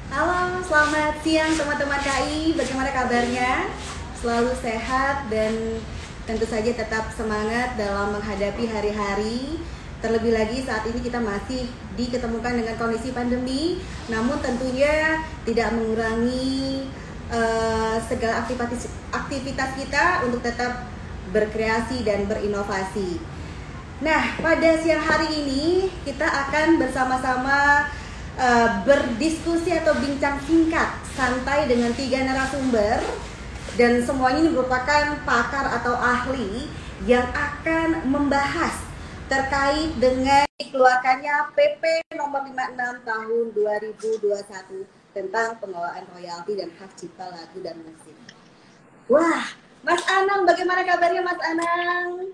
Halo, selamat siang teman-teman KI. Bagaimana kabarnya? Selalu sehat dan tentu saja tetap semangat dalam menghadapi hari-hari. Terlebih lagi saat ini kita masih diketemukan dengan kondisi pandemi, namun tentunya tidak mengurangi segala aktivitas kita untuk tetap berkreasi dan berinovasi. Nah, pada siang hari ini kita akan bersama-sama berdiskusi atau bincang singkat santai dengan 3 narasumber, dan semuanya ini merupakan pakar atau ahli yang akan membahas terkait dengan dikeluarkannya PP nomor 56 tahun 2021 tentang pengelolaan royalti dan hak cipta lagu dan musik. Wah, Mas Anang, bagaimana kabarnya Mas Anang?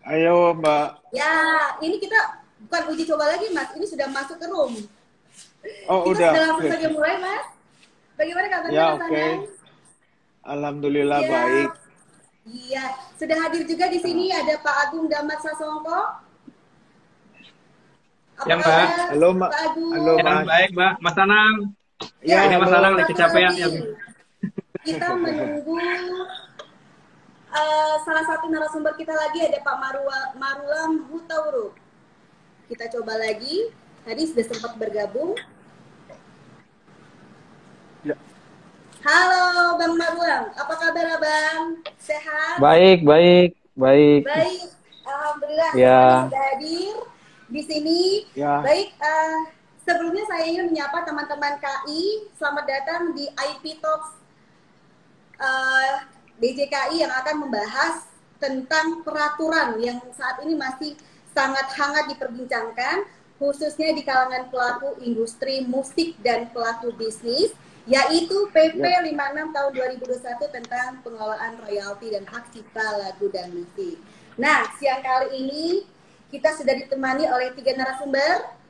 Ayo Mbak. Ya, ini kita bukan uji coba lagi Mas, ini sudah masuk ke room. Oh Kita udah. sudah langsung saja mulai Mas. Bagaimana kabarnya Ya Mas oke. Anang? Alhamdulillah Iya. baik. Iya, sudah hadir juga di sini ada Pak Agung Damat Sasongko. Apa Ya, Mbak. kabar, Halo Mbak. Pak Agung? Halo Ya, Mas. baik, Mbak. Mas Anang. Ya, Ini Mas halo. Anang lagi kecapean ya. Kita menunggu salah satu narasumber kita lagi, ada Pak Marulam Hutauruk. Kita coba lagi. Tadi sudah sempat bergabung. Ya. Halo Bang Marulam, apa kabar Abang? Sehat? Baik. Baik, alhamdulillah Ya. semuanya sudah hadir di sini. Ya. Baik, sebelumnya saya ingin menyapa teman-teman KI. Selamat datang di IP Talks DJKI yang akan membahas tentang peraturan yang saat ini masih sangat hangat diperbincangkan, khususnya di kalangan pelaku industri musik dan pelaku bisnis, yaitu PP 56 tahun 2021 tentang pengelolaan royalti dan hak cipta lagu dan musik. Nah, siang kali ini kita sudah ditemani oleh 3 narasumber.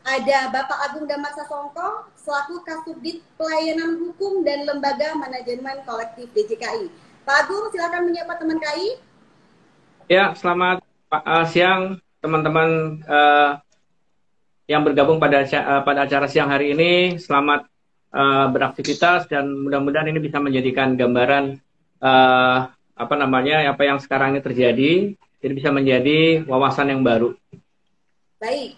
Ada Bapak Agung Damat Sasongko selaku Kasubdit Pelayanan Hukum dan Lembaga Manajemen Kolektif DJKI. Pak Agung, silakan menyapa teman KI. Ya, selamat siang teman-teman yang bergabung pada acara siang hari ini. Selamat beraktivitas dan mudah-mudahan ini bisa menjadikan gambaran apa yang sekarang ini terjadi, jadi bisa menjadi wawasan yang baru. Baik.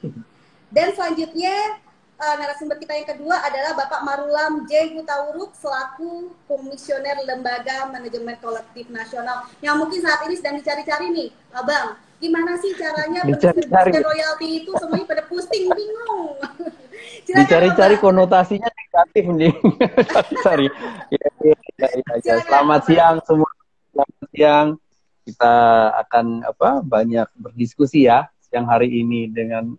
Dan selanjutnya narasumber kita yang kedua adalah Bapak Marulam J. Hutauruk selaku Komisioner Lembaga Manajemen Kolektif Nasional, yang mungkin saat ini sedang dicari-cari nih, Abang. Gimana sih caranya Dicari-cari. royalti itu, semuanya pada pusing, bingung. Dicari-cari konotasinya negatif nih. Sorry. Ya. Selamat siang semua. Selamat siang. Kita akan banyak berdiskusi ya siang hari ini dengan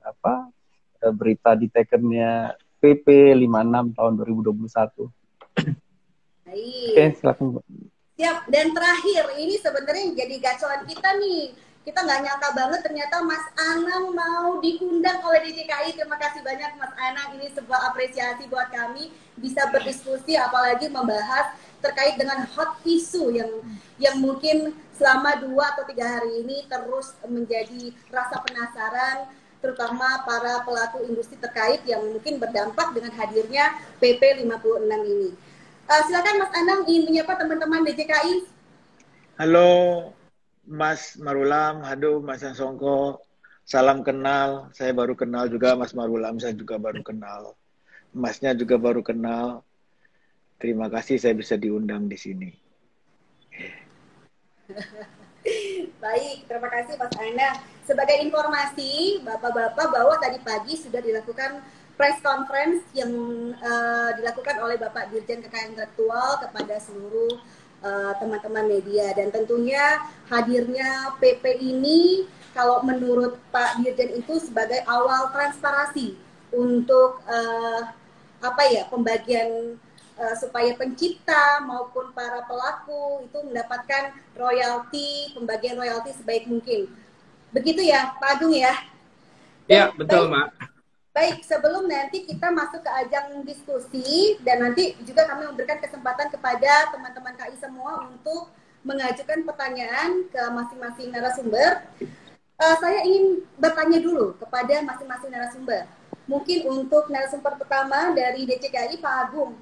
berita ditekennya PP 56 tahun 2021. Baik. Oke, silakan Bu. Siap. Dan terakhir, ini sebenarnya jadi gacoan kita nih. Kita nggak nyangka banget ternyata Mas Anang mau diundang oleh DJKI. Terima kasih banyak Mas Anang. Ini sebuah apresiasi buat kami bisa berdiskusi, apalagi membahas terkait dengan hot issue yang mungkin selama 2 atau 3 hari ini terus menjadi rasa penasaran, terutama para pelaku industri terkait yang mungkin berdampak dengan hadirnya PP 56 ini. Silakan Mas Anang ingin menyapa teman-teman DJKI. Halo Mas Marulam, halo Mas Sasongko. Salam kenal. Saya baru kenal juga Mas Marulam, saya juga baru kenal. Masnya juga baru kenal. Terima kasih saya bisa diundang di sini. Baik, terima kasih Mas Anang. Sebagai informasi, Bapak-Bapak, bahwa tadi pagi sudah dilakukan press conference yang dilakukan oleh Bapak Dirjen Kekayaan Intelektual kepada seluruh teman-teman media. Dan tentunya hadirnya PP ini, kalau menurut Pak Dirjen itu sebagai awal transparansi untuk pembagian supaya pencipta maupun para pelaku itu mendapatkan royalti, pembagian royalti sebaik mungkin. Begitu ya, Pak Agung ya? Iya, betul, Mak. Baik, sebelum nanti kita masuk ke ajang diskusi, dan nanti juga kami memberikan kesempatan kepada teman-teman KI semua untuk mengajukan pertanyaan ke masing-masing narasumber. Saya ingin bertanya dulu kepada masing-masing narasumber. Mungkin untuk narasumber pertama dari DCKI, Pak Agung.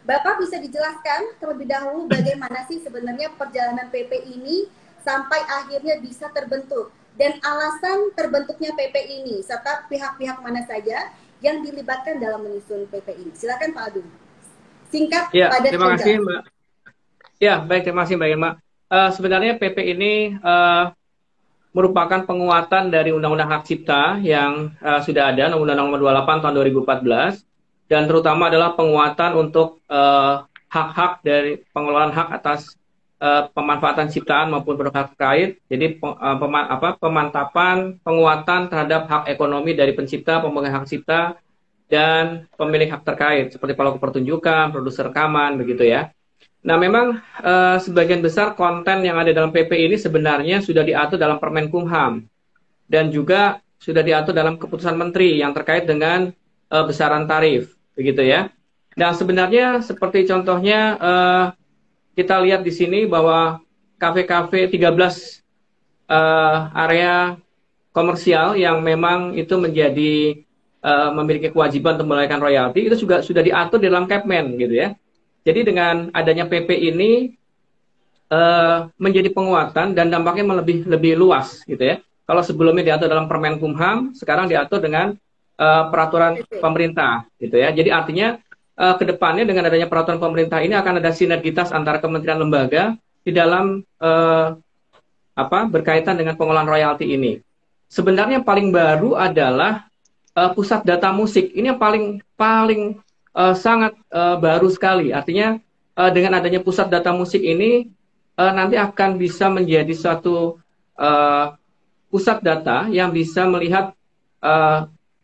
Bapak bisa dijelaskan terlebih dahulu bagaimana sih sebenarnya perjalanan PP ini sampai akhirnya bisa terbentuk dan alasan terbentuknya PP ini serta pihak-pihak mana saja yang dilibatkan dalam menyusun PP ini. Silakan Pak Agung. Singkat, Ya, padat, terima kasih jelas. Mbak. Ya, baik, terima kasih Mbak Irma. Sebenarnya PP ini merupakan penguatan dari Undang-Undang Hak Cipta yang sudah ada, Undang-Undang Nomor 28 tahun 2014, dan terutama adalah penguatan untuk hak-hak dari pengelolaan hak atas pemanfaatan ciptaan maupun produk hak terkait. Jadi pemantapan, penguatan terhadap hak ekonomi dari pencipta, pemegang hak cipta, dan pemilik hak terkait seperti pelaku pertunjukan, produser rekaman, begitu ya. Nah, memang sebagian besar konten yang ada dalam PP ini sebenarnya sudah diatur dalam Permenkumham dan juga sudah diatur dalam keputusan Menteri yang terkait dengan besaran tarif, begitu ya. Dan sebenarnya seperti contohnya kita lihat di sini bahwa kafe-kafe 13 area komersial yang memang itu menjadi memiliki kewajiban untuk membayarkan royalti itu juga sudah diatur di dalam Kepmen, gitu ya. Jadi dengan adanya PP ini menjadi penguatan dan dampaknya lebih luas, gitu ya. Kalau sebelumnya diatur dalam Permenkumham, sekarang diatur dengan peraturan pemerintah, gitu ya. Jadi artinya kedepannya dengan adanya peraturan pemerintah ini akan ada sinergitas antara kementerian lembaga di dalam berkaitan dengan pengolahan royalti ini. Sebenarnya yang paling baru adalah pusat data musik. Ini yang paling sangat baru sekali. Artinya dengan adanya pusat data musik ini nanti akan bisa menjadi suatu pusat data yang bisa melihat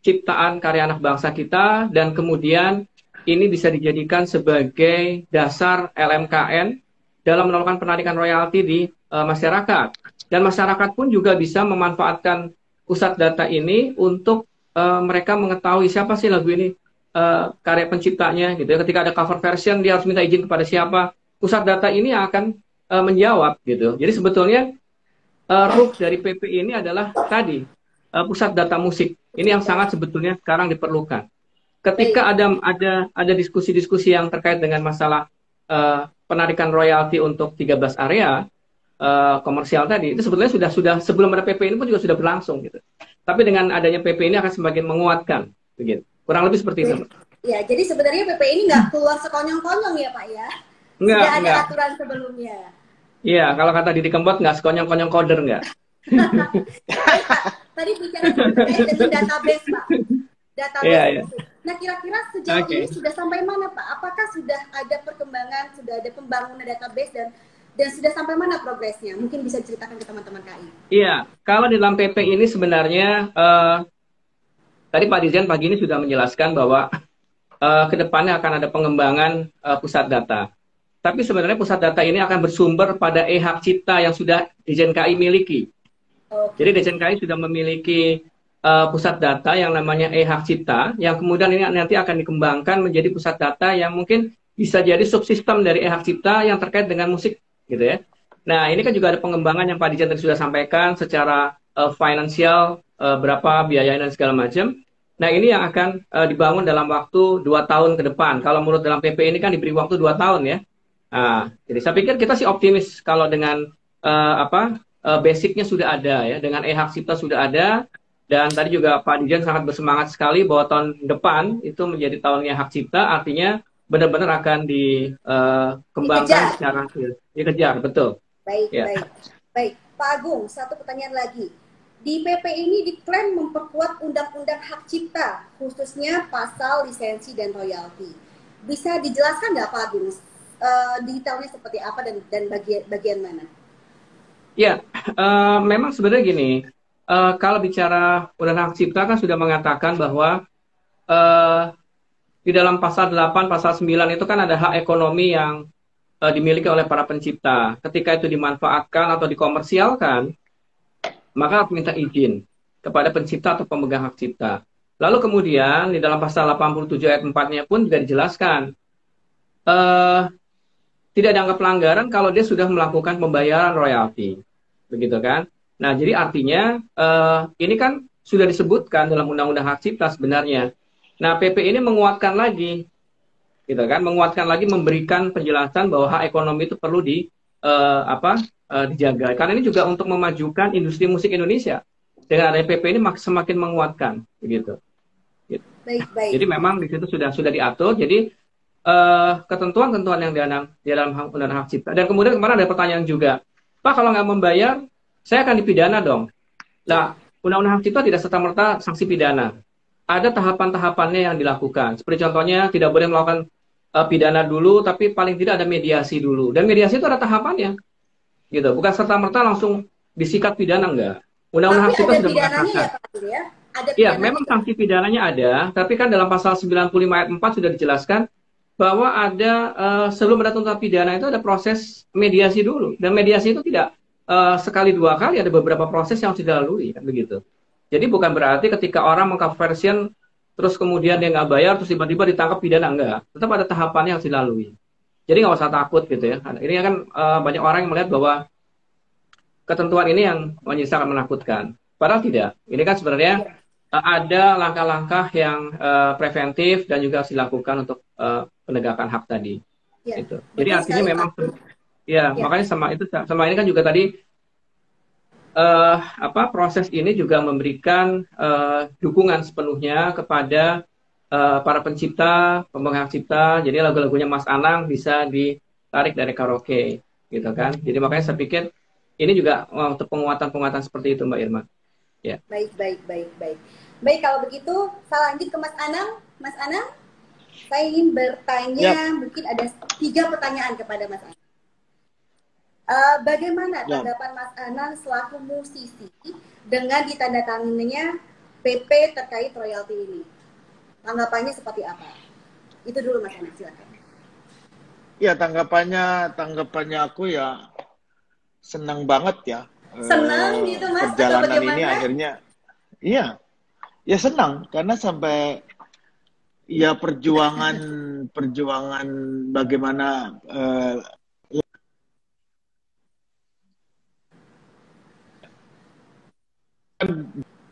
ciptaan karya anak bangsa kita dan kemudian ini bisa dijadikan sebagai dasar LMKN dalam melakukan penarikan royalti di masyarakat. Dan masyarakat pun juga bisa memanfaatkan pusat data ini untuk mereka mengetahui siapa sih lagu ini, karya penciptanya, gitu ya. Ketika ada cover version, dia harus minta izin kepada siapa. Pusat data ini akan menjawab, gitu. Jadi sebetulnya root dari PP ini adalah tadi pusat data musik. Ini yang sangat sebetulnya sekarang diperlukan. Ketika ada diskusi-diskusi yang terkait dengan masalah penarikan royalti untuk 13 area komersial tadi, itu sebetulnya sudah sebelum ada PP ini pun juga sudah berlangsung, gitu. Tapi dengan adanya PP ini akan semakin menguatkan, begitu. Kurang lebih seperti itu. Ya, jadi sebenarnya PP ini nggak keluar sekonyong-konyong ya Pak ya? Sudah ada aturan sebelumnya. Iya, kalau kata Didi Kempot nggak sekonyong-konyong koder nggak. Tadi bicara terkait dengan database Pak. Database. Nah, kira-kira sejauh ini sudah sampai mana Pak? Apakah sudah ada perkembangan, sudah ada pembangunan database dan sudah sampai mana progresnya? Mungkin bisa ceritakan ke teman-teman KI. Iya, kalau di dalam PP ini sebenarnya tadi Pak Dirjen pagi ini sudah menjelaskan bahwa ke depannya akan ada pengembangan pusat data. Tapi sebenarnya pusat data ini akan bersumber pada e-hak cipta yang sudah Dirjen KI miliki. Jadi Dirjen KI sudah memiliki pusat data yang namanya e-hak cipta, yang kemudian ini nanti akan dikembangkan menjadi pusat data yang mungkin bisa jadi subsistem dari e-hak cipta yang terkait dengan musik, gitu ya. Nah, ini kan juga ada pengembangan yang Pak Dirjen tadi sudah sampaikan secara finansial, berapa biayanya dan segala macam. Nah, ini yang akan dibangun dalam waktu 2 tahun ke depan. Kalau menurut dalam PP ini kan diberi waktu 2 tahun ya. Nah, jadi saya pikir kita sih optimis kalau dengan basicnya sudah ada ya, dengan e-hak cipta sudah ada, dan tadi juga Pak Dirjen sangat bersemangat sekali bahwa tahun depan itu menjadi tahunnya hak cipta, artinya benar-benar akan dikembangkan secara dikejar, betul. Baik, ya. Baik. Pak Agung, satu pertanyaan lagi. Di PP ini diklaim memperkuat undang-undang hak cipta, khususnya pasal lisensi dan royalti. Bisa dijelaskan nggak Pak Agung, detailnya seperti apa dan bagian mana? Ya, memang sebenarnya gini, kalau bicara undang-undang hak cipta kan sudah mengatakan bahwa di dalam pasal 8, pasal 9 itu kan ada hak ekonomi yang dimiliki oleh para pencipta. Ketika itu dimanfaatkan atau dikomersialkan, maka harus minta izin kepada pencipta atau pemegang hak cipta. Lalu kemudian di dalam pasal 87 ayat 4-nya pun juga dijelaskan tidak dianggap pelanggaran kalau dia sudah melakukan pembayaran royalti, begitu kan? Nah, jadi artinya ini kan sudah disebutkan dalam Undang-Undang Hak Cipta sebenarnya. Nah, PP ini menguatkan lagi, gitu kan? Menguatkan lagi, memberikan penjelasan bahwa hak ekonomi itu perlu dijaga. Karena ini juga untuk memajukan industri musik Indonesia. Dengan adanya PP ini semakin menguatkan, begitu. Baik, baik. Jadi memang di situ sudah diatur. Jadi ketentuan-ketentuan yang di dalam Undang-Undang Hak Cipta. Dan kemudian kemarin ada pertanyaan juga, Pak, kalau nggak membayar, saya akan dipidana dong. Nah, Undang-Undang Hak Cipta tidak serta-merta sanksi pidana. Ada tahapan-tahapannya yang dilakukan. Seperti contohnya tidak boleh melakukan pidana dulu, tapi paling tidak ada mediasi dulu. Dan mediasi itu ada tahapannya, gitu. Bukan serta-merta langsung disikat pidana, enggak. Undang-Undang Hak Cipta sudah mengatakan. Iya, memang sanksi pidananya ada, tapi kan dalam pasal 95 ayat 4 sudah dijelaskan bahwa ada sebelum ada tuntutan pidana itu ada proses mediasi dulu, dan mediasi itu tidak sekali dua kali, ada beberapa proses yang harus dilalui, kan begitu. Jadi bukan berarti ketika orang meng-cover version terus kemudian dia nggak bayar terus tiba-tiba ditangkap pidana, enggak, tetap ada tahapannya yang harus dilalui. Jadi nggak usah takut gitu ya. Ini kan banyak orang yang melihat bahwa ketentuan ini yang sangat menakutkan, padahal tidak. Ini kan sebenarnya ada langkah-langkah yang preventif dan juga harus dilakukan untuk penegakan hak tadi. Ya, gitu. Jadi artinya memang makanya sama ini kan juga tadi proses ini juga memberikan dukungan sepenuhnya kepada para pencipta, pemegang hak cipta. Jadi lagu-lagunya Mas Anang bisa ditarik dari karaoke, gitu kan. Jadi makanya saya pikir ini juga untuk penguatan-penguatan seperti itu, Mbak Irma. Ya. Baik. Baik, kalau begitu saya lanjut ke Mas Anang. Mas Anang, saya ingin bertanya, mungkin ada 3 pertanyaan kepada Mas Anang. Bagaimana tanggapan Mas Anang selaku musisi dengan ditandatanganinya PP terkait royalti ini? Tanggapannya seperti apa? Itu dulu Mas Anang, silakan. Ya, tanggapannya aku ya senang banget ya. Senang gitu Mas? Perjalanan ini akhirnya, iya. Ya senang, karena sampai ya perjuangan bagaimana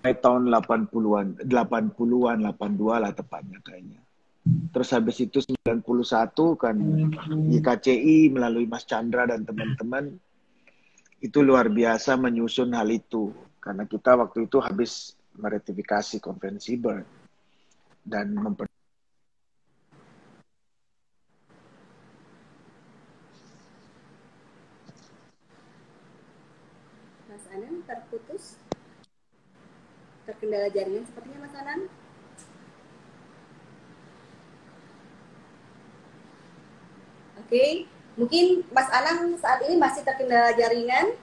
tahun 80-an, 82 lah tepatnya kayaknya. Terus habis itu 91 kan YKCI melalui Mas Chandra dan teman-teman itu luar biasa menyusun hal itu. Karena kita waktu itu habis meratifikasi konvensi Bern dan Mas Anang terputus, terkendala jaringan sepertinya Mas Anang. Oke, mungkin Mas Anang saat ini masih terkendala jaringan.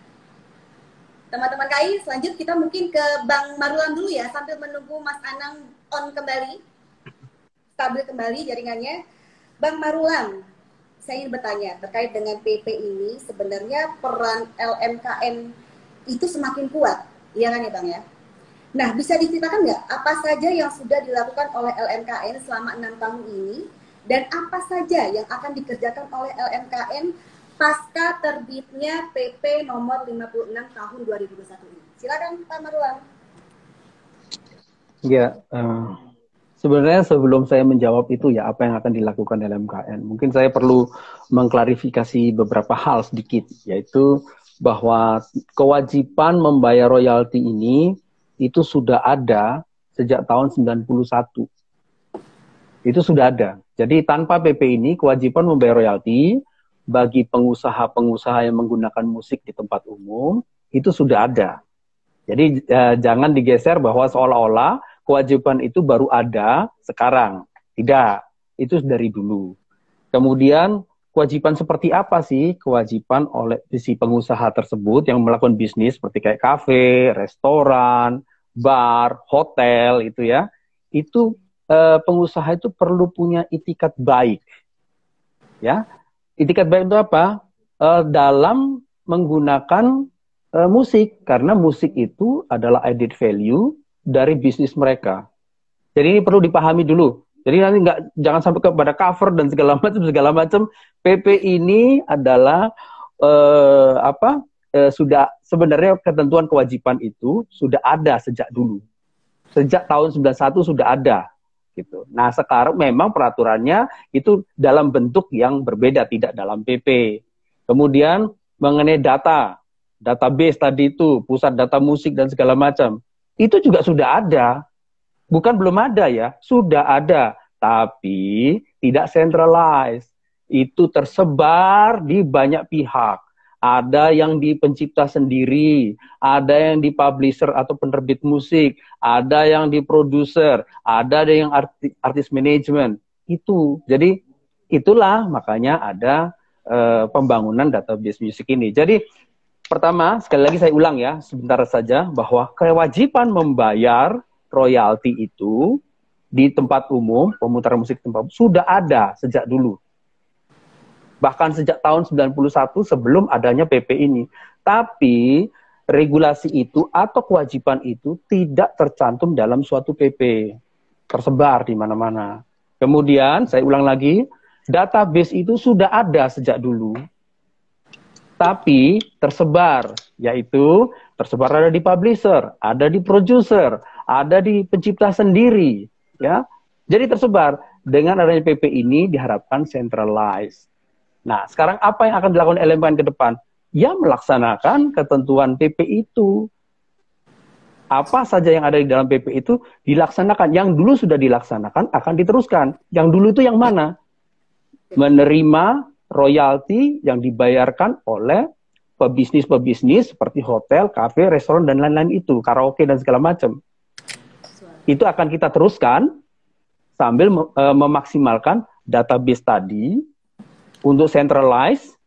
Teman-teman KAI, selanjutnya kita mungkin ke Bang Marulam dulu ya, sambil menunggu Mas Anang on kembali, stabil kembali jaringannya. Bang Marulam, saya ingin bertanya terkait dengan PP ini, sebenarnya peran LMKN itu semakin kuat, iya kan ya Bang ya? Nah, bisa diceritakan nggak apa saja yang sudah dilakukan oleh LMKN selama 6 tahun ini, dan apa saja yang akan dikerjakan oleh LMKN pasca terbitnya PP nomor 56 tahun 2021 ini. Silakan Pak Marulam. Ya, sebenarnya sebelum saya menjawab itu ya apa yang akan dilakukan LMKN, mungkin saya perlu mengklarifikasi beberapa hal sedikit, yaitu bahwa kewajiban membayar royalti ini itu sudah ada sejak tahun 91. Itu sudah ada. Jadi tanpa PP ini kewajiban membayar royalti bagi pengusaha-pengusaha yang menggunakan musik di tempat umum itu sudah ada. Jadi jangan digeser bahwa seolah-olah kewajiban itu baru ada sekarang. Tidak, itu dari dulu. Kemudian kewajiban seperti apa sih kewajiban oleh si pengusaha tersebut yang melakukan bisnis seperti kayak kafe, restoran, bar, hotel itu ya. Itu pengusaha itu perlu punya itikat baik. Ya. Itikat baik itu apa? Dalam menggunakan musik, karena musik itu adalah added value dari bisnis mereka. Jadi ini perlu dipahami dulu. Jadi nanti jangan sampai kepada cover dan segala macam. PP ini adalah sudah sebenarnya ketentuan kewajiban itu sudah ada sejak dulu. Sejak tahun 91 sudah ada gitu. Nah, sekarang memang peraturannya itu dalam bentuk yang berbeda, tidak dalam PP. Kemudian mengenai database tadi itu, pusat data musik dan segala macam. Itu juga sudah ada. Bukan belum ada ya, sudah ada, tapi tidak centralized. Itu tersebar di banyak pihak. Ada yang di pencipta sendiri, ada yang di publisher atau penerbit musik, ada yang di produser, ada yang artis manajemen. Itu. Jadi itulah makanya ada pembangunan database musik ini. Jadi pertama, sekali lagi saya ulang ya, sebentar saja, bahwa kewajiban membayar royalti itu di tempat umum, pemutaran musik tempat umum, sudah ada sejak dulu. Bahkan sejak tahun 91 sebelum adanya PP ini. Tapi regulasi itu atau kewajiban itu tidak tercantum dalam suatu PP. Tersebar di mana-mana. Kemudian, saya ulang lagi, database itu sudah ada sejak dulu. Tapi tersebar, yaitu tersebar ada di publisher, ada di producer, ada di pencipta sendiri. Ya. Jadi tersebar. Dengan adanya PP ini diharapkan centralized. Nah, sekarang apa yang akan dilakukan LMKN ke depan? Ya, melaksanakan ketentuan PP itu. Apa saja yang ada di dalam PP itu dilaksanakan. Yang dulu sudah dilaksanakan akan diteruskan. Yang dulu itu yang mana? Menerima royalti yang dibayarkan oleh pebisnis-pebisnis seperti hotel, kafe, restoran, dan lain-lain itu. Karaoke dan segala macam. Itu akan kita teruskan sambil memaksimalkan database tadi untuk centralized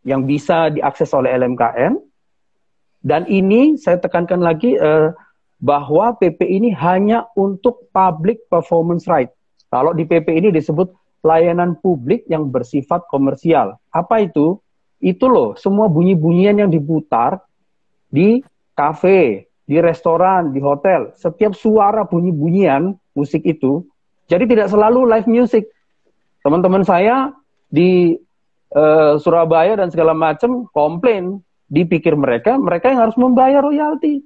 yang bisa diakses oleh LMKN. Dan ini saya tekankan lagi bahwa PP ini hanya untuk public performance right. Kalau di PP ini disebut layanan publik yang bersifat komersial. Apa itu? Itu loh, semua bunyi-bunyian yang diputar di kafe, di restoran, di hotel. Setiap suara bunyi-bunyian musik itu, jadi tidak selalu live music. Teman-teman saya di Surabaya dan segala macam komplain, dipikir mereka yang harus membayar royalti.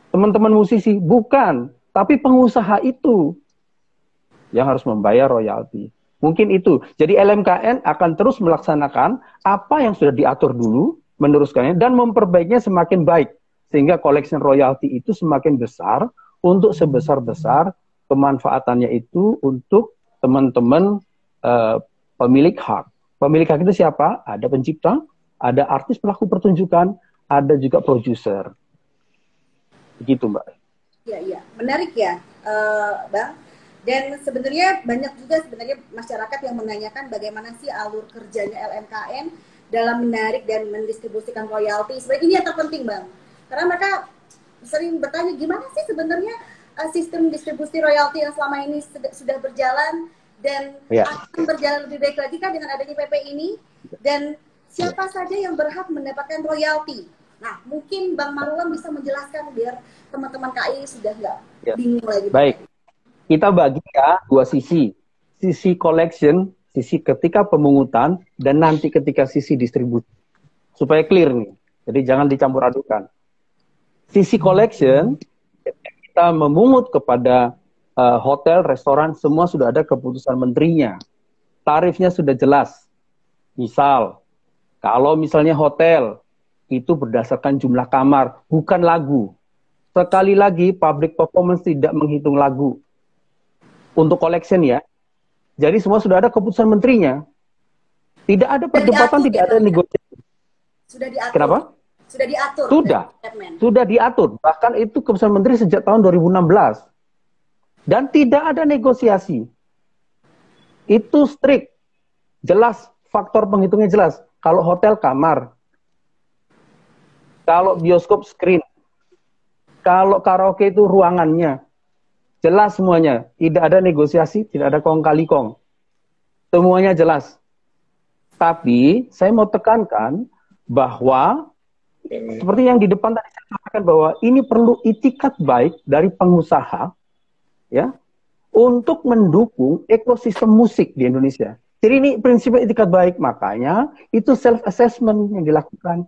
Teman-teman musisi, bukan. Tapi pengusaha itu yang harus membayar royalti. Mungkin itu. Jadi LMKN akan terus melaksanakan apa yang sudah diatur dulu, meneruskannya, dan memperbaikinya semakin baik. Sehingga collection royalti itu semakin besar, untuk sebesar-besar pemanfaatannya itu untuk teman-teman pemilik hak. Pemilik hak itu siapa? Ada pencipta, ada artis pelaku pertunjukan, ada juga produser. Begitu, Mbak. Iya. Menarik ya, Bang. Dan sebenarnya banyak juga masyarakat yang menanyakan bagaimana sih alur kerjanya LMKN dalam menarik dan mendistribusikan royalti. Sebenarnya ini yang terpenting, Bang. Karena mereka sering bertanya, gimana sih sebenarnya sistem distribusi royalti yang selama ini sudah berjalan dan akan berjalan lebih baik lagi kan dengan adanya PP ini, dan siapa saja yang berhak mendapatkan royalti. Nah, mungkin Bang Marulam bisa menjelaskan biar teman-teman KAI sudah nggak bingung lagi. Baik, kita bagi ya dua sisi. Sisi collection, sisi ketika pemungutan, dan nanti ketika sisi distribusi. Supaya clear nih, jadi jangan dicampur adukan. Sisi collection, kita memungut kepada hotel, restoran, semua sudah ada keputusan menterinya. Tarifnya sudah jelas. Misal, kalau misalnya hotel, itu berdasarkan jumlah kamar, bukan lagu. Sekali lagi, public performance tidak menghitung lagu. Untuk collection ya. Jadi semua sudah ada keputusan menterinya. Tidak ada perdebatan, tidak ada negosiasi. Sudah diatur. Kenapa? Sudah diatur. Sudah diatur. Bahkan itu keputusan menteri sejak tahun 2016. Dan tidak ada negosiasi. Itu strict. Jelas, faktor penghitungnya jelas. Kalau hotel kamar. Kalau bioskop screen. Kalau karaoke itu ruangannya. Jelas semuanya. Tidak ada negosiasi, tidak ada kong kali kong. Semuanya jelas. Tapi saya mau tekankan bahwa seperti yang di depan tadi saya katakan bahwa ini perlu itikat baik dari pengusaha ya untuk mendukung ekosistem musik di Indonesia. Jadi ini prinsip itikat baik, makanya itu self assessment yang dilakukan.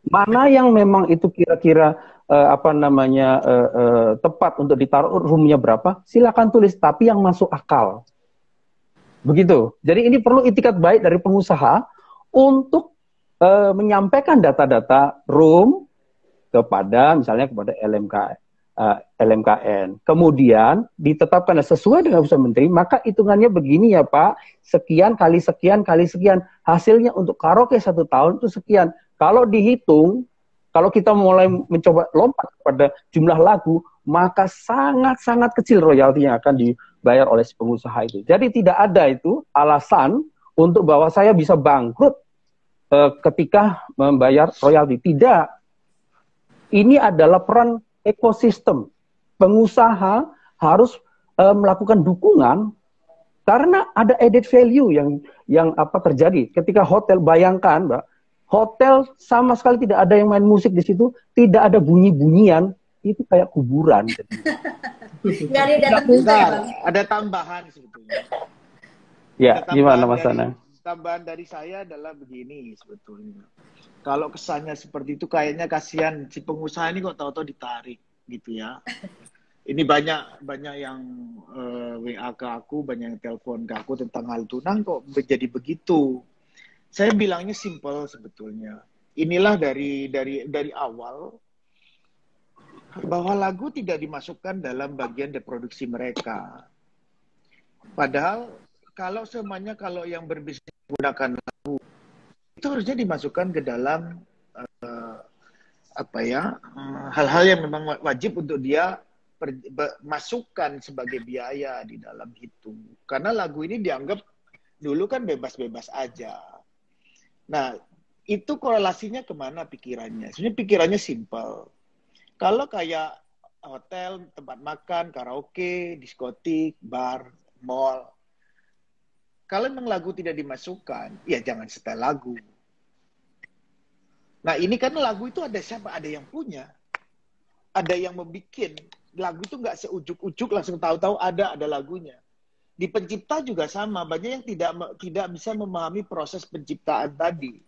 Mana yang memang itu kira-kira apa namanya tepat untuk ditaruh roomnya berapa, silakan tulis, tapi yang masuk akal. Begitu. Jadi ini perlu itikat baik dari pengusaha untuk menyampaikan data-data room kepada misalnya kepada LMKN. Kemudian ditetapkan sesuai dengan usaha menteri, maka hitungannya begini ya Pak, sekian kali sekian kali sekian. Hasilnya untuk karaoke 1 tahun itu sekian. Kalau dihitung, kalau kita mulai mencoba lompat pada jumlah lagu, maka sangat-sangat kecil royalti yang akan dibayar oleh si pengusaha itu. Jadi tidak ada itu alasan untuk bahwa saya bisa bangkrut ketika membayar royalti. Tidak. Ini adalah peran ekosistem. Pengusaha harus melakukan dukungan karena ada added value yang apa terjadi ketika hotel. Bayangkan, Mbak, hotel sama sekali tidak ada yang main musik di situ, tidak ada bunyi-bunyian, itu kayak kuburan. Nggak ada yang datang juga ya, Bang? Ada tambahan sebetulnya. Ya, gimana Mas Ana? Tambahan dari saya adalah begini sebetulnya. Kalau kesannya seperti itu kayaknya kasihan si pengusaha ini kok tahu-tahu ditarik gitu ya. Ini banyak yang WA ke aku, banyak yang telepon ke aku tentang hal tunang kok menjadi begitu. Saya bilangnya simple sebetulnya. Inilah dari awal bahwa lagu tidak dimasukkan dalam bagian reproduksi mereka. Padahal kalau yang berbisnis menggunakan lagu itu harusnya dimasukkan ke dalam hal-hal yang memang wajib untuk dia masukkan sebagai biaya di dalam itu. Karena lagu ini dianggap dulu kan bebas-bebas aja. Nah, itu korelasinya kemana pikirannya? Sebenarnya pikirannya simple. Kalau kayak hotel, tempat makan, karaoke, diskotik, bar, mall, kalau memang lagu tidak dimasukkan, ya jangan setel lagu. Nah ini kan lagu itu ada siapa? Ada yang punya. Ada yang membikin. Lagu itu nggak seujuk-ujuk langsung tahu-tahu ada lagunya. Di pencipta juga sama. Banyak yang tidak bisa memahami proses penciptaan tadi.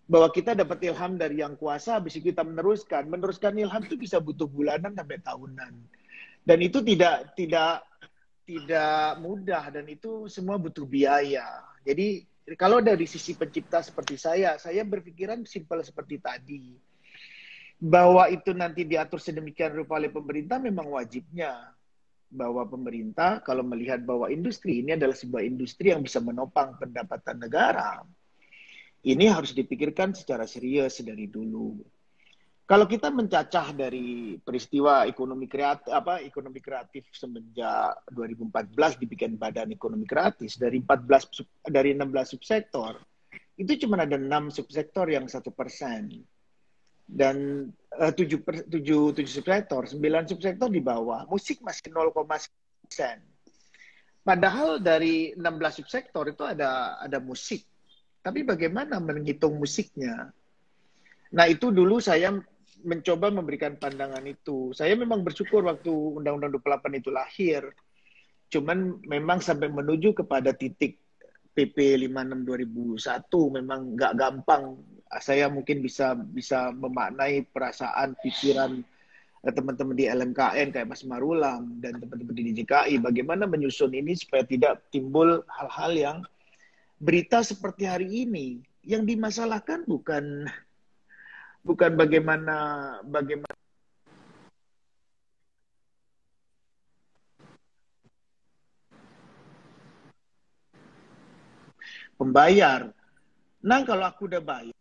Bahwa kita dapat ilham dari yang kuasa, habis itu kita meneruskan. Meneruskan ilham itu bisa butuh bulanan sampai tahunan. Dan itu tidak mudah dan itu semua butuh biaya. Jadi kalau dari sisi pencipta seperti saya berpikiran simpel seperti tadi. Bahwa itu nanti diatur sedemikian rupa oleh pemerintah memang wajibnya. Bahwa pemerintah kalau melihat bahwa industri ini adalah sebuah industri yang bisa menopang pendapatan negara, ini harus dipikirkan secara serius dari dulu. Kalau kita mencacah dari peristiwa ekonomi kreatif semenjak 2014 dibikin Badan Ekonomi Kreatif dari 16 subsektor, itu cuma ada 6 subsektor yang 1%. Dan 7 subsektor, 9 subsektor di bawah. Musik masih 0,1%. Padahal dari 16 subsektor itu ada musik. Tapi bagaimana menghitung musiknya? Nah itu dulu saya mencoba memberikan pandangan itu. Saya memang bersyukur waktu Undang-Undang 28 itu lahir. Cuman memang sampai menuju kepada titik PP 56 2001 memang nggak gampang. Saya mungkin bisa memaknai perasaan, pikiran teman-teman di LMKN kayak Mas Marulam dan teman-teman di DJKI. Bagaimana menyusun ini supaya tidak timbul hal-hal yang berita seperti hari ini. Yang dimasalahkan bukan bagaimana pembayar. Nah, kalau aku udah bayar,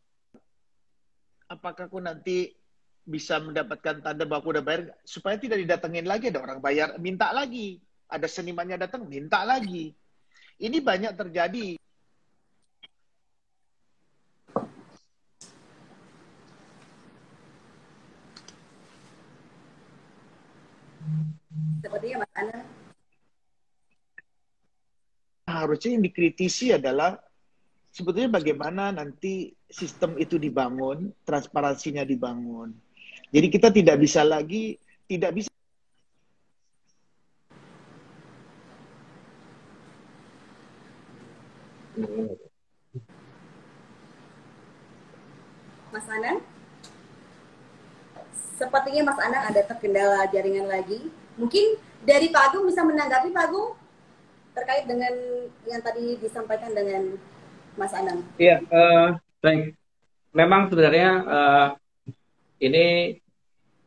apakah aku nanti bisa mendapatkan tanda bahwa aku udah bayar supaya tidak didatengin lagi, ada orang bayar minta lagi, ada senimannya datang minta lagi. Ini banyak terjadi. Sepertinya Mas Ana. Harusnya yang dikritisi adalah sebetulnya bagaimana nanti sistem itu dibangun, transparansinya dibangun. Jadi kita tidak bisa Mas Ana? sepertinya Mas Anang ada terkendala jaringan lagi. Mungkin dari Pak Agung bisa menanggapi Pak Agung terkait dengan yang tadi disampaikan dengan Mas Anang. Iya, baik. Memang sebenarnya ini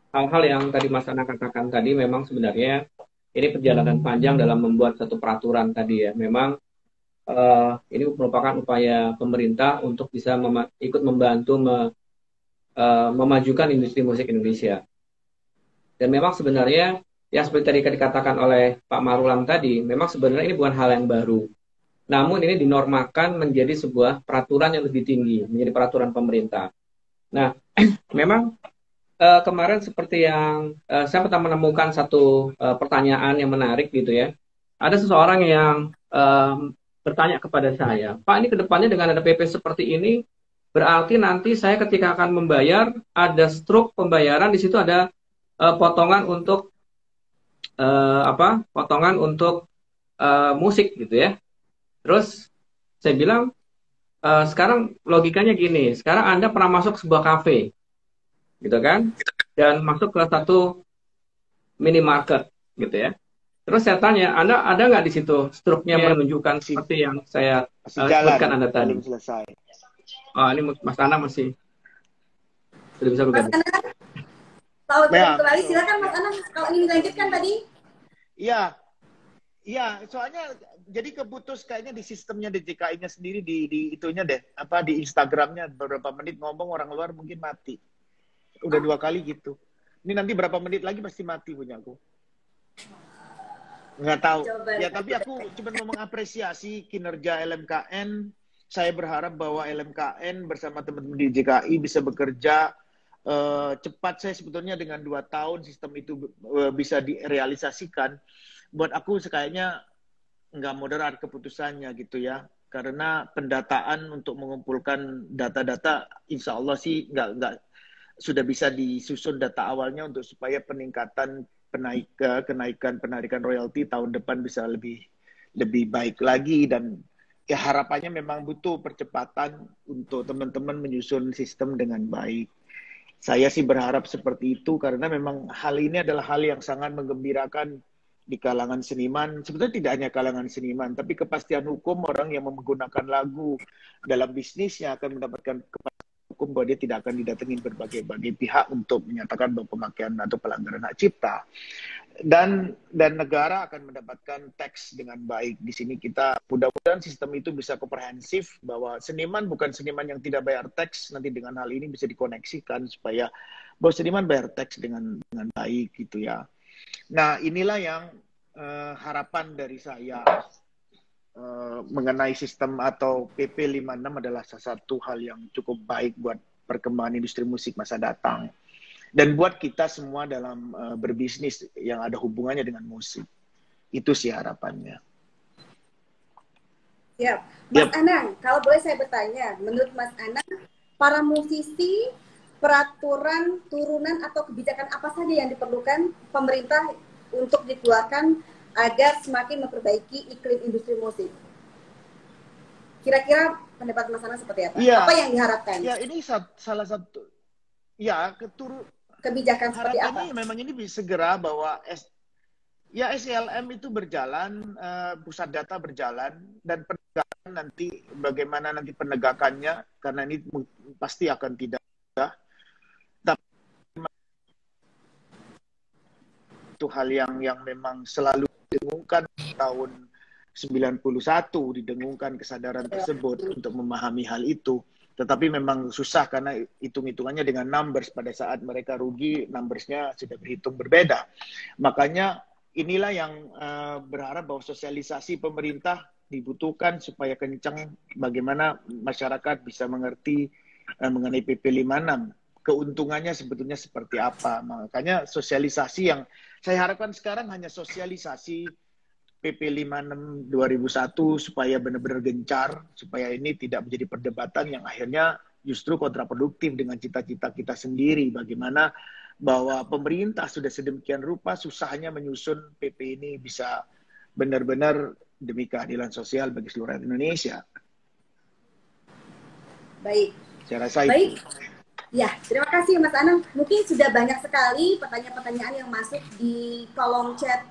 hal-hal yang tadi Mas Anang katakan tadi memang sebenarnya ini perjalanan panjang dalam membuat satu peraturan tadi ya. Memang ini merupakan upaya pemerintah untuk bisa ikut membantu memajukan industri musik Indonesia. Dan memang sebenarnya yang seperti tadi dikatakan oleh Pak Marulam tadi, memang sebenarnya ini bukan hal yang baru. Namun ini dinormakan menjadi sebuah peraturan yang lebih tinggi, menjadi peraturan pemerintah. Nah, memang kemarin seperti yang saya pertama menemukan satu pertanyaan yang menarik gitu ya. Ada seseorang yang bertanya kepada saya, Pak, ini kedepannya dengan ada PP seperti ini, berarti nanti saya ketika akan membayar, ada struk pembayaran, di situ ada potongan untuk potongan untuk musik gitu ya. Terus saya bilang, sekarang logikanya gini, sekarang Anda pernah masuk sebuah kafe, gitu kan, dan masuk ke satu minimarket, gitu ya. Terus saya tanya, Anda ada nggak di situ struknya menunjukkan seperti yang saya sebutkan Anda tadi? Selesai. Oh, ini Mas Anang masih sudah bisa Mas bergabung. Anang, kalau kembali silakan Mas Anang, kalau ingin dilanjutkan tadi. Iya, soalnya jadi keputus kayaknya di sistemnya DJKI-nya sendiri di itunya deh, di Instagramnya beberapa menit ngomong orang luar mungkin mati. Udah 2 kali gitu. Ini nanti berapa menit lagi pasti mati punya aku. Nggak tahu. Ya, tapi aku cuma mau mengapresiasi kinerja LMKN. Saya berharap bahwa LMKN bersama teman-teman di DJKI bisa bekerja cepat. Saya sebetulnya dengan 2 tahun sistem itu bisa direalisasikan. Buat aku kayaknya nggak moderat keputusannya gitu ya. Karena pendataan untuk mengumpulkan data-data, insya Allah sih nggak sudah bisa disusun data awalnya untuk supaya peningkatan penarikan royalti tahun depan bisa lebih baik lagi, dan ya harapannya memang butuh percepatan untuk teman-teman menyusun sistem dengan baik. Saya sih berharap seperti itu karena memang hal ini adalah hal yang sangat menggembirakan di kalangan seniman. Sebetulnya tidak hanya kalangan seniman, tapi kepastian hukum, orang yang menggunakan lagu dalam bisnisnya akan mendapatkan kepastian hukum bahwa dia tidak akan didatengin berbagai pihak untuk menyatakan bahwa pemakaian atau pelanggaran hak cipta. Dan negara akan mendapatkan teks dengan baik. Di sini kita mudah-mudahan sistem itu bisa komprehensif, bahwa seniman bukan seniman yang tidak bayar teks, nanti dengan hal ini bisa dikoneksikan supaya bahwa seniman bayar teks dengan baik gitu ya. Nah, inilah yang harapan dari saya mengenai sistem atau PP 56 adalah salah satu hal yang cukup baik buat perkembangan industri musik masa datang. Dan buat kita semua dalam berbisnis yang ada hubungannya dengan musik. Itu sih harapannya. Siap. Mas Anang, kalau boleh saya bertanya, menurut Mas Anang, para musisi, peraturan, turunan, atau kebijakan apa saja yang diperlukan pemerintah untuk dikeluarkan agar semakin memperbaiki iklim industri musik? Kira-kira pendapat Mas Anang seperti apa? Ya, apa yang diharapkan? Ya, ini salah satu, ya, kebijakan seperti apa? Harapannya memang ini bisa segera bahwa SLM itu berjalan, pusat data berjalan, dan penegakan nanti bagaimana nanti penegakannya, karena ini pasti akan tidak mudah. Tapi itu hal yang memang selalu didengungkan tahun 91, didengungkan kesadaran tersebut untuk memahami hal itu. Tetapi memang susah karena hitung-hitungannya dengan numbers. Pada saat mereka rugi, numbersnya sudah berhitung berbeda. Makanya inilah yang berharap bahwa sosialisasi pemerintah dibutuhkan supaya kencang bagaimana masyarakat bisa mengerti mengenai PP 56. Keuntungannya sebetulnya seperti apa. Makanya sosialisasi yang saya harapkan sekarang hanya sosialisasi PP 56 2001 supaya benar-benar gencar, supaya ini tidak menjadi perdebatan yang akhirnya justru kontraproduktif dengan cita-cita kita sendiri. Bagaimana bahwa pemerintah sudah sedemikian rupa susahnya menyusun PP ini bisa benar-benar demi keadilan sosial bagi seluruh Indonesia. Baik. Saya rasa baik. itu. Ya, terima kasih Mas Anang. Mungkin sudah banyak sekali pertanyaan-pertanyaan yang masuk di kolom chat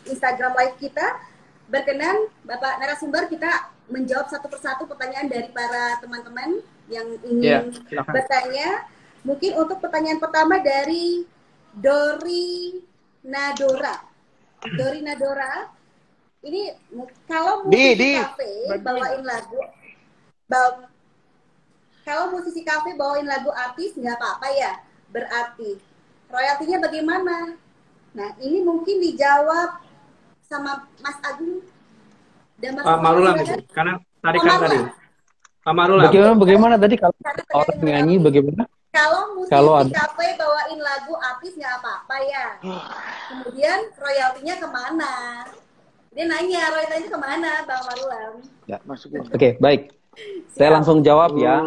Instagram Live kita. Berkenan, Bapak narasumber, kita menjawab satu persatu pertanyaan dari para teman-teman yang ingin bertanya. Mungkin untuk pertanyaan pertama dari Dori Nadora. Dori Nadora, ini kalau musisi kafe bawain lagu, kalau musisi kafe bawain lagu artis nggak apa-apa ya, berarti royaltinya bagaimana? Nah, ini mungkin dijawab sama Mas Agung dan Mas Marulam, karena tarikan tadi. Pak Marulam. Bagaimana tadi kalau orang nyanyi bagaimana? Kalau musisi kafe bawain lagu artis nggak apa-apa ya. Kemudian royaltinya kemana? Dia nanya royaltinya kemana, Bang Marulam? Ya, masukin. Oke, baik. Saya langsung jawab ya.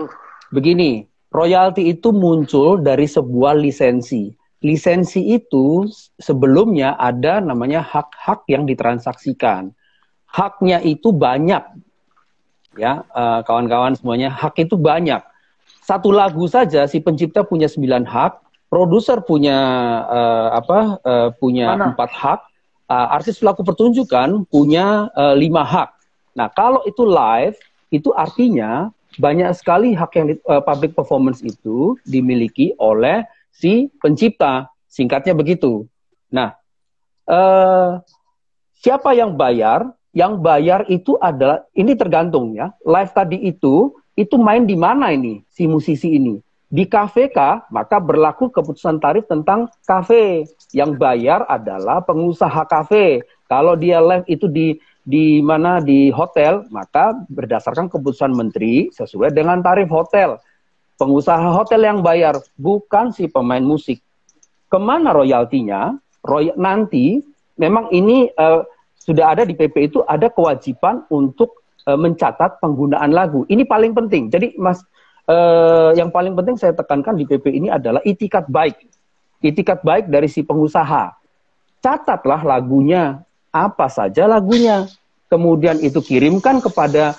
Begini, royalti itu muncul dari sebuah lisensi. Lisensi itu sebelumnya ada namanya hak-hak yang ditransaksikan. Haknya itu banyak. Ya, kawan-kawan semuanya, hak itu banyak. Satu lagu saja si pencipta punya 9 hak, produser punya punya 4 hak, artis pelaku pertunjukan punya 5 hak. Nah, kalau itu live, itu artinya banyak sekali hak yang public performance itu dimiliki oleh si pencipta, singkatnya begitu. Nah, siapa yang bayar? Yang bayar itu adalah, ini tergantung ya, live tadi itu main di mana ini, si musisi ini? Di kafe kah? Maka berlaku keputusan tarif tentang kafe. Yang bayar adalah pengusaha kafe. Kalau dia live itu di mana, di hotel, maka berdasarkan keputusan menteri sesuai dengan tarif hotel. Pengusaha hotel yang bayar, bukan si pemain musik. Kemana royaltinya? Nanti memang ini sudah ada di PP itu, ada kewajiban untuk mencatat penggunaan lagu. Ini paling penting. Jadi Mas, yang paling penting saya tekankan di PP ini adalah itikat baik. Itikat baik dari si pengusaha. Catatlah lagunya, apa saja lagunya. Kemudian itu kirimkan kepada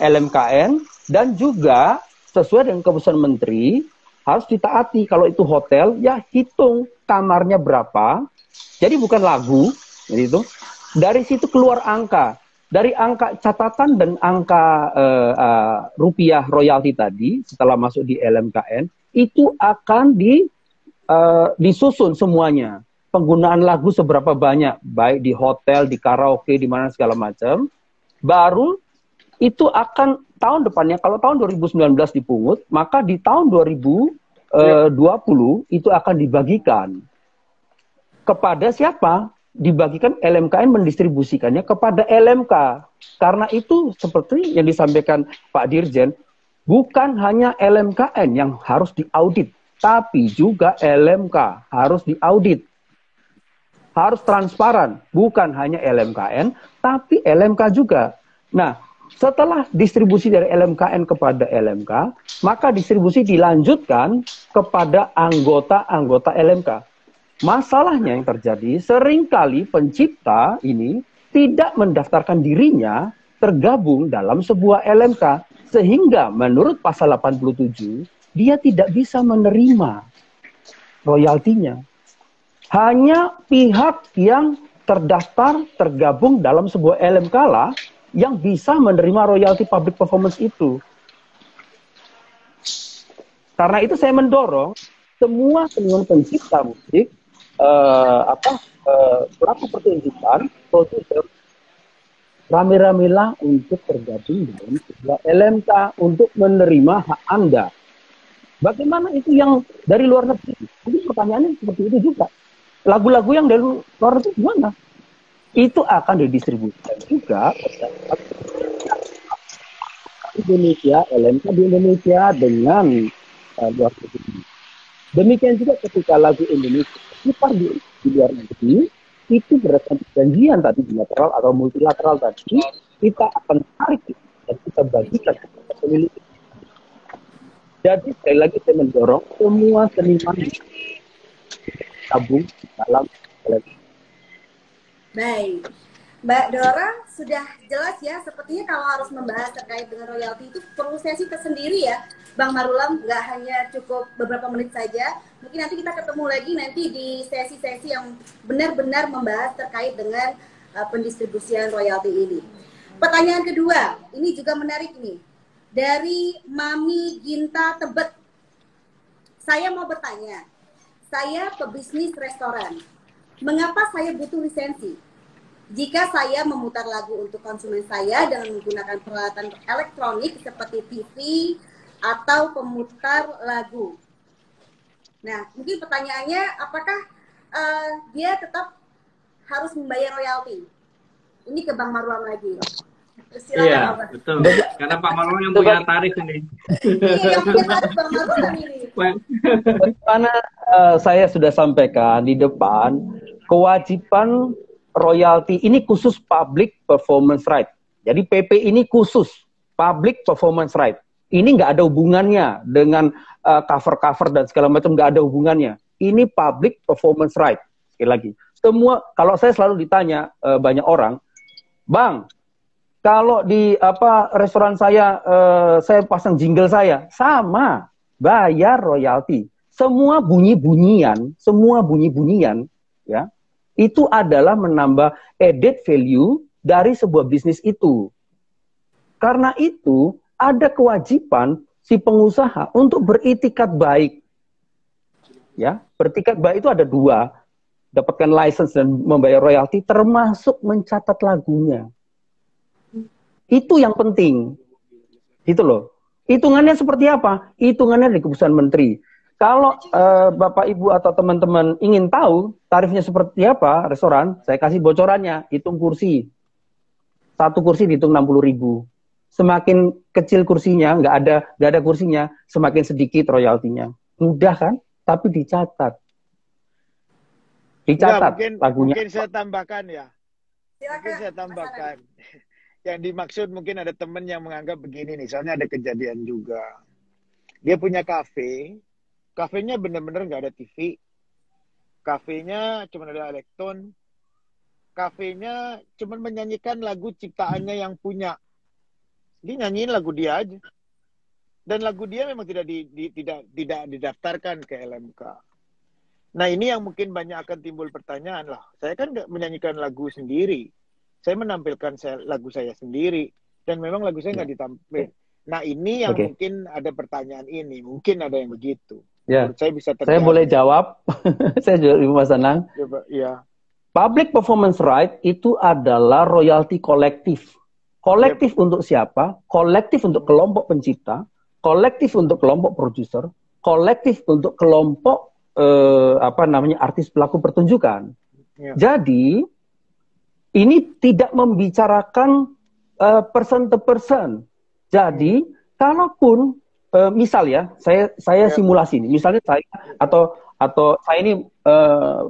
LMKN, dan juga sesuai dengan keputusan menteri, harus ditaati. Kalau itu hotel, ya hitung kamarnya berapa. Jadi bukan lagu, gitu. Dari situ keluar angka. Dari angka catatan dan angka rupiah royalti tadi, setelah masuk di LMKN, itu akan disusun semuanya. Penggunaan lagu seberapa banyak, baik di hotel, di karaoke, di mana segala macam. Baru itu akan tahun depannya, kalau tahun 2019 dipungut, maka di tahun 2020 itu akan dibagikan. Kepada siapa? Dibagikan LMKN mendistribusikannya kepada LMK. Karena itu seperti yang disampaikan Pak Dirjen, bukan hanya LMKN yang harus diaudit, tapi juga LMK harus diaudit. Harus transparan, bukan hanya LMKN, tapi LMK juga. Nah, setelah distribusi dari LMKN kepada LMK, maka distribusi dilanjutkan kepada anggota-anggota LMK. Masalahnya yang terjadi, seringkali pencipta ini tidak mendaftarkan dirinya tergabung dalam sebuah LMK. Sehingga menurut pasal 87, dia tidak bisa menerima royaltinya. Hanya pihak yang terdaftar, tergabung dalam sebuah LMK lah yang bisa menerima royalti public performance itu. Karena itu saya mendorong semua seniman pencipta musik, pelaku pertunjukan, produser, rame-ramelah untuk tergabung dalam sebuah LMK untuk menerima hak Anda. Bagaimana itu yang dari luar negeri? Jadi pertanyaannya seperti itu juga. Lagu-lagu yang dari luar negeri gimana? Itu akan didistribusikan juga Indonesia, LMK di Indonesia dengan luar negeri. Demikian juga ketika lagu Indonesia putar di luar negeri, itu berdasarkan perjanjian tadi bilateral atau multilateral tadi, kita akan tarik dan kita bagikan kepada pemilik. Jadi sekali lagi saya mendorong semua seniman tabung dalam LMK. Baik. Mbak Dora sudah jelas ya, sepertinya kalau harus membahas terkait dengan royalti itu perlu sesi tersendiri ya, Bang Marulam, nggak hanya cukup beberapa menit saja. Mungkin nanti kita ketemu lagi nanti di sesi-sesi yang benar-benar membahas terkait dengan pendistribusian royalti ini. Pertanyaan kedua, ini juga menarik nih, dari Mami Ginta Tebet. Saya mau bertanya, saya pebisnis restoran, mengapa saya butuh lisensi? Jika saya memutar lagu untuk konsumen saya dengan menggunakan peralatan elektronik seperti TV atau pemutar lagu. Nah, mungkin pertanyaannya, apakah dia tetap harus membayar royalti? Ini ke Bang Marwan lagi. Silakan, Iya, Bang. betul. Karena Pak Marwan yang punya tarif ini. Iya, yang punya tarif Bang Marwan ini. Bagaimana saya sudah sampaikan di depan, kewajiban royalti ini khusus public performance right. Jadi PP ini khusus public performance right. Ini nggak ada hubungannya dengan cover-cover dan segala macam, nggak ada hubungannya. Ini public performance right. Sekali lagi, semua, kalau saya selalu ditanya banyak orang, Bang, kalau di restoran saya pasang jingle saya, sama bayar royalti. Semua bunyi-bunyian, ya, itu adalah menambah added value dari sebuah bisnis itu. Karena itu, ada kewajiban si pengusaha untuk beritikat baik. Ya, beritikat baik itu ada dua. Dapatkan license dan membayar royalti, termasuk mencatat lagunya. Itu yang penting. Gitu loh. Hitungannya seperti apa? Hitungannya di keputusan menteri. Kalau Bapak Ibu atau teman-teman ingin tahu tarifnya seperti apa restoran, saya kasih bocorannya. Hitung kursi. Satu kursi dihitung 60.000. Semakin kecil kursinya, nggak ada kursinya, semakin sedikit royaltinya. Mudah kan? Tapi dicatat. Dicatat lagunya. Mungkin saya tambahkan ya. Silakan. Mungkin saya tambahkan. Yang dimaksud mungkin ada teman yang menganggap begini nih. Soalnya ada kejadian juga. Dia punya kafe. Kafenya benar-benar nggak ada TV. Kafenya cuma ada elektron. Kafenya cuma menyanyikan lagu ciptaannya yang punya. Dia nyanyiin lagu dia aja. Dan lagu dia memang tidak didaftarkan ke LMK. Nah ini yang mungkin banyak akan timbul pertanyaan lah. Saya kan nggak menyanyikan lagu sendiri. Saya menampilkan lagu saya sendiri. Dan memang lagu saya nggak ditampil. Nah ini yang mungkin ada pertanyaan ini. Mungkin ada yang begitu. Ya. Saya bisa terjadi. Saya boleh jawab. Saya jawab Mas Anang. Ya. Public performance right itu adalah royalti kolektif. Kolektif untuk siapa? Kolektif untuk kelompok pencipta, kolektif untuk kelompok produser, kolektif untuk kelompok artis pelaku pertunjukan. Ya. Jadi ini tidak membicarakan person to person. Jadi kalaupun misal ya, saya simulasi nih. Misalnya saya atau saya ini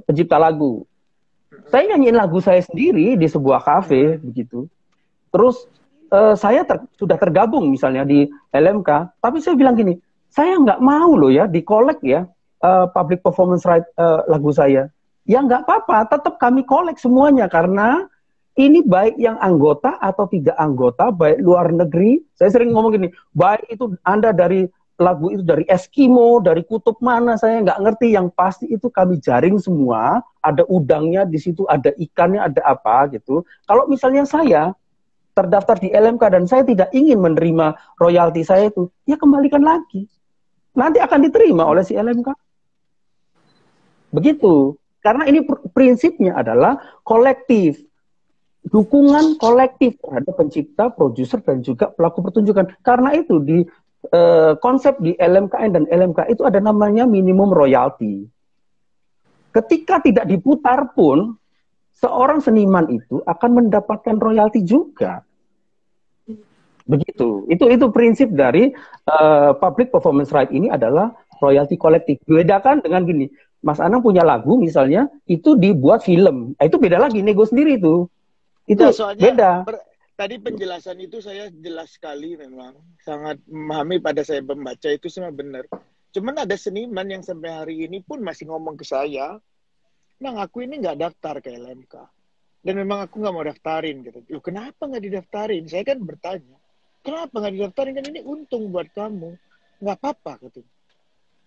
pencipta lagu. Saya nyanyiin lagu saya sendiri di sebuah kafe begitu. Terus saya sudah tergabung misalnya di LMK, tapi saya bilang gini, saya nggak mau loh ya dikolek ya public performance right lagu saya. Ya nggak apa-apa, tetap kami kolek semuanya karena ini baik yang anggota atau tidak anggota, baik luar negeri. Saya sering ngomong gini, baik itu Anda dari lagu itu dari Eskimo, dari kutub mana, saya nggak ngerti. Yang pasti itu kami jaring semua, ada udangnya di situ, ada ikannya, ada apa gitu. Kalau misalnya saya terdaftar di LMK dan saya tidak ingin menerima royalti saya itu, ya kembalikan lagi. Nanti akan diterima oleh si LMK. Begitu. Karena ini prinsipnya adalah kolektif. Dukungan kolektif terhadap pencipta, produser, dan juga pelaku pertunjukan. Karena itu di konsep di LMKN dan LMK itu ada namanya minimum royalti. Ketika tidak diputar pun, seorang seniman itu akan mendapatkan royalti juga. Begitu. Itu prinsip dari public performance right ini adalah royalti kolektif. Bedakan dengan gini, Mas Anang punya lagu misalnya, itu dibuat film. Itu beda lagi, nego sendiri itu. Itu beda. Tadi penjelasan itu saya jelas sekali memang. Sangat memahami pada saya membaca itu semua benar. Cuman ada seniman yang sampai hari ini pun masih ngomong ke saya, Nang, aku ini nggak daftar ke LMK. Dan memang aku nggak mau daftarin gitu. Loh, kenapa nggak didaftarin? Saya kan bertanya, kenapa nggak didaftarin? Kan ini untung buat kamu. Nggak apa-apa gitu.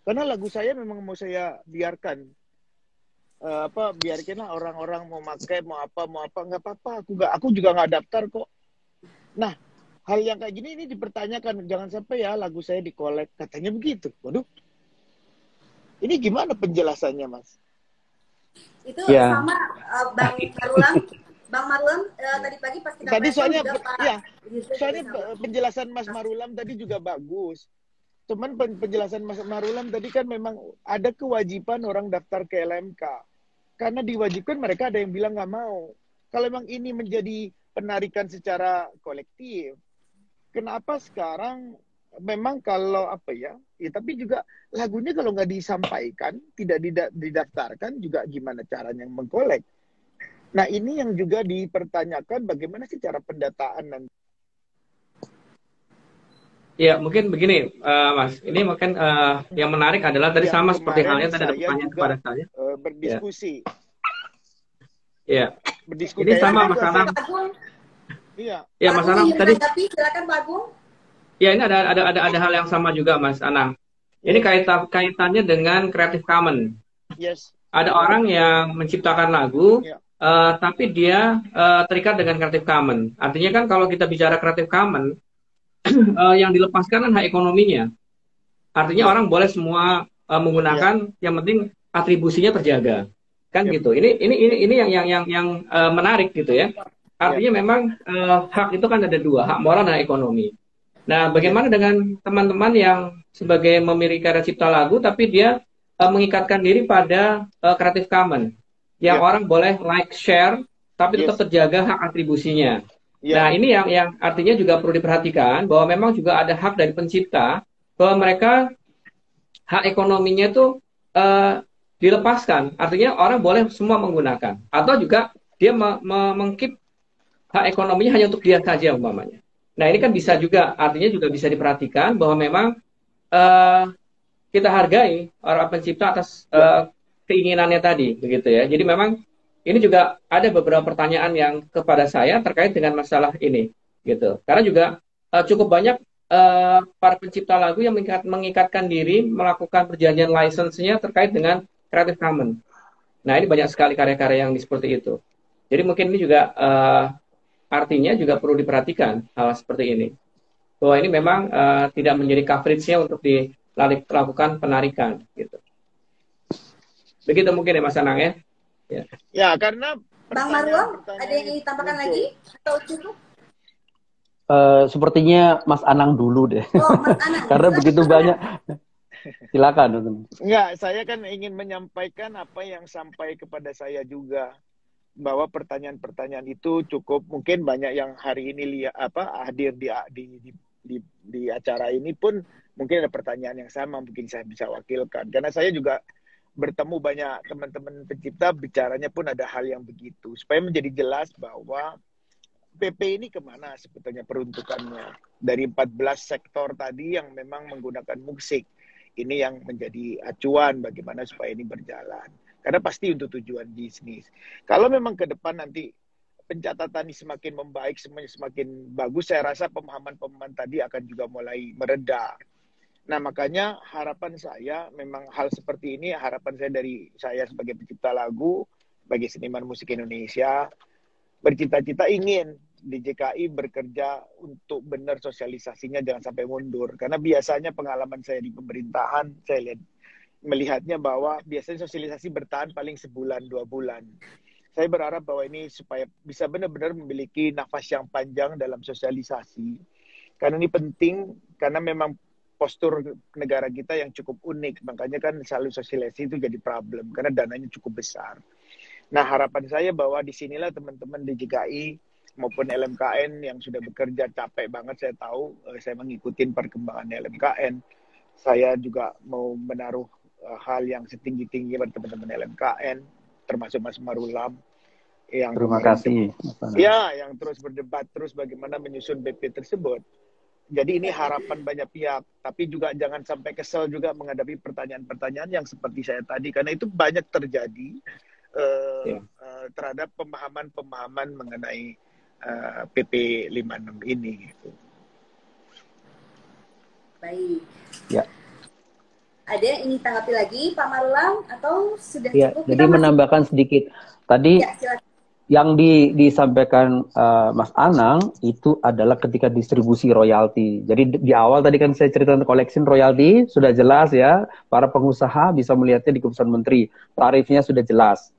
Karena lagu saya memang mau saya biarkan. Biarkanlah orang-orang mau pakai, mau apa, nggak apa-apa. Aku juga nggak daftar kok. Nah, hal yang kayak gini ini dipertanyakan. Jangan sampai ya lagu saya dikolek. Katanya begitu. Waduh. Ini gimana penjelasannya, Mas? Itu Ya. sama Bang Marulam tadi pagi pas kita Tadi telepon soalnya juga Pak Yusuf soalnya juga sama. penjelasan Mas Marulam tadi juga bagus. Cuman penjelasan Mas Marulam tadi kan memang ada kewajiban orang daftar ke LMK. Karena diwajibkan mereka ada yang bilang nggak mau. Kalau memang ini menjadi penarikan secara kolektif, kenapa sekarang memang kalau tapi juga lagunya kalau nggak disampaikan, tidak didaftarkan juga gimana caranya mengkolek. Nah ini yang juga dipertanyakan bagaimana sih cara pendataan nanti. Ya, mungkin begini, Mas. Ini mungkin yang menarik adalah tadi Yang sama seperti kemarin halnya tadi ada saya pertanyaan juga kepada saya. berdiskusi. Ya. Berdiskusi. Ini sama Mas juga Anam. Pak Agung, Iya. Ya, Pak Mas Agung Anam ingin tadi. menanggapi, silakan Pak Agung. Ya, ini ada hal yang sama juga, Mas Anam. Ini kaitannya dengan Creative Commons. Yes. Ada orang yang menciptakan lagu, Ya. tapi dia terikat dengan Creative Commons. Artinya kan kalau kita bicara Creative Commons, yang dilepaskan kan hak ekonominya. Artinya orang boleh semua menggunakan, yang penting atribusinya terjaga, kan gitu. Ini yang menarik gitu ya. Artinya memang hak itu kan ada dua, hak moral dan ekonomi. Nah, bagaimana dengan teman-teman yang sebagai memiliki karya cipta lagu, tapi dia mengikatkan diri pada Creative Commons, yang orang boleh like, share, tapi tetap terjaga hak atribusinya. Nah, ini yang artinya juga perlu diperhatikan bahwa memang juga ada hak dari pencipta bahwa mereka hak ekonominya itu dilepaskan. Artinya orang boleh semua menggunakan. Atau juga dia mengkeep hak ekonominya hanya untuk dia saja umpamanya. Nah, ini kan bisa juga, artinya juga bisa diperhatikan bahwa memang kita hargai orang pencipta atas keinginannya tadi, begitu ya. Jadi memang ini juga ada beberapa pertanyaan yang kepada saya terkait dengan masalah ini, gitu. Karena juga cukup banyak para pencipta lagu yang mengikatkan diri melakukan perjanjian license-nya terkait dengan Creative Commons. Nah, ini banyak sekali karya-karya yang seperti itu. Jadi mungkin ini juga artinya juga perlu diperhatikan hal seperti ini. Bahwa ini memang tidak menjadi coverage-nya untuk dilakukan penarikan, gitu. Begitu mungkin ya Mas Anang ya. Ya, karena Bang Marulam, ada yang ingin ditambahkan lagi atau cukup? Sepertinya Mas Anang dulu deh. Oh, Mas Anang. Karena begitu banyak. Silakan. Enggak, saya kan ingin menyampaikan apa yang sampai kepada saya juga, bahwa pertanyaan-pertanyaan itu cukup, mungkin banyak yang hari ini hadir di acara ini pun mungkin ada pertanyaan yang sama, mungkin saya bisa wakilkan. Karena saya juga bertemu banyak teman-teman pencipta, bicaranya pun ada hal yang begitu. Supaya menjadi jelas bahwa PP ini kemana sebetulnya peruntukannya. Dari 14 sektor tadi yang memang menggunakan musik. Ini yang menjadi acuan bagaimana supaya ini berjalan. Karena pasti untuk tujuan bisnis. Kalau memang ke depan nanti pencatatan ini semakin membaik, semakin bagus, saya rasa pemahaman-pemahaman tadi akan juga mulai mereda. Nah, makanya harapan saya memang hal seperti ini, harapan saya dari saya sebagai pencipta lagu, sebagai seniman musik Indonesia, bercita-cita ingin di JKI bekerja untuk benar sosialisasinya, jangan sampai mundur. Karena biasanya pengalaman saya di pemerintahan, saya melihatnya bahwa biasanya sosialisasi bertahan paling sebulan, 2 bulan. Saya berharap bahwa ini supaya bisa benar-benar memiliki nafas yang panjang dalam sosialisasi. Karena ini penting, karena memang postur negara kita yang cukup unik. Makanya kan selalu sosialisasi itu jadi problem, karena dananya cukup besar. Nah, harapan saya bahwa disinilah teman-teman di JKI maupun LMKN yang sudah bekerja capek banget, saya tahu, saya mengikuti perkembangan LMKN. Saya juga mau menaruh hal yang setinggi-tinggi pada teman-teman LMKN, termasuk Mas Marulam. Terima kasih. Ya, yang terus berdebat, terus bagaimana menyusun BP tersebut. Jadi ini harapan banyak pihak, tapi juga jangan sampai kesel juga menghadapi pertanyaan-pertanyaan yang seperti saya tadi, karena itu banyak terjadi terhadap pemahaman-pemahaman mengenai PP 56 ini gitu. Baik. Ya. Ada yang ingin tanggapi lagi, Pak Marulam, atau sudah Ya, cukup? jadi menambahkan sedikit. Tadi Ya, silakan. yang disampaikan Mas Anang itu adalah ketika distribusi royalti. Jadi di awal tadi kan saya cerita tentang collection royalti, sudah jelas ya, para pengusaha bisa melihatnya di keputusan menteri. Tarifnya sudah jelas.